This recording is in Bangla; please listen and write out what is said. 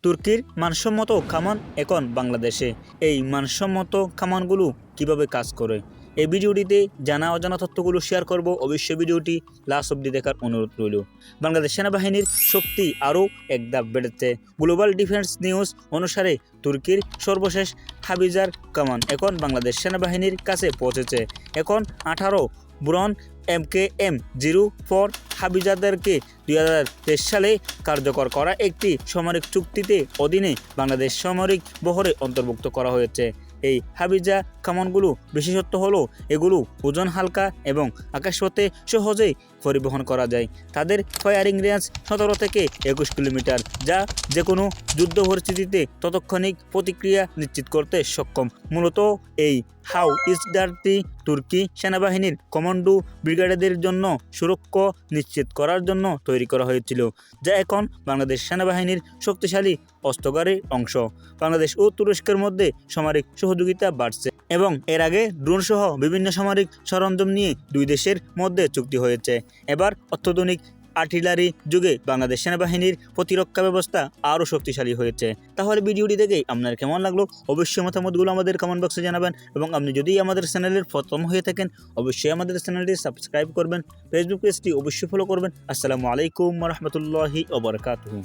তুর্কির মানসম্মত কামান এখন বাংলাদেশে। এই মানসম্মত কামানগুলো কিভাবে কাজ করে, এই ভিডিওটিতে জানা অজানা তথ্যগুলো শেয়ার করব। অবশ্যই ভিডিওটি লাস্ট অবধি দেখার অনুরোধ রইল। বাংলাদেশ সেনাবাহিনীর শক্তি আরও এক ধাপ বেড়েছে। গ্লোবাল ডিফেন্স নিউজ অনুসারে তুর্কির সর্বশেষ হাবিজার কামান এখন বাংলাদেশ সেনাবাহিনীর কাছে পৌঁছেছে। এখন 18 ব্রন MKM-04 হাবিজারদেরকে 2023 সালে কার্যকর করা একটি সামরিক চুক্তিতে অধীনে বাংলাদেশ সামরিক বহরে অন্তর্ভুক্ত করা হয়েছে। এই হাবিজা কামানগুলো বিশেষত্ব হলো এগুলো ওজন হালকা এবং আকাশপথে সহজেই পরিবহন করা যায়। তাদের ফায়ারিং রেঞ্জ 17 থেকে 21 কিলোমিটার, যা যে কোনো যুদ্ধ পরিস্থিতিতে তৎক্ষণিক প্রতিক্রিয়া নিশ্চিত করতে সক্ষম। মূলত এই হাবিজারটি তুর্কি সেনাবাহিনীর কমান্ডো ব্রিগেডের জন্য সুরক্ষা নিশ্চিত করার জন্য তৈরি করা হয়েছিল, যা এখন বাংলাদেশ সেনাবাহিনীর শক্তিশালী অস্ত্রাগারের অংশ। বাংলাদেশ ও তুরস্কের মধ্যে সামরিক সহযোগিতা বাড়ছে এবং এর আগে ড্রোন সহ বিভিন্ন সামরিক সরঞ্জাম নিয়ে দুই দেশের মধ্যে চুক্তি হয়েছে। এবার অত্যাধুনিক আর্টিলারি যুগে বাংলাদেশ সেনাবাহিনীর প্রতিরক্ষা ব্যবস্থা আরও শক্তিশালী হয়েছে। তাহলে ভিডিওটি দেখেই আপনার কেমন লাগলো অবশ্যই মতামতগুলো আমাদের কমেন্ট বক্সে জানাবেন, এবং আপনি যদি আমাদের চ্যানেলের প্রথম হয়ে থাকেন অবশ্যই আমাদের চ্যানেলটি সাবস্ক্রাইব করবেন, ফেসবুক পেজটি অবশ্যই ফলো করবেন। আসসালামু আলাইকুম ওয়া রাহমাতুল্লাহি ওয়া বারাকাতুহু।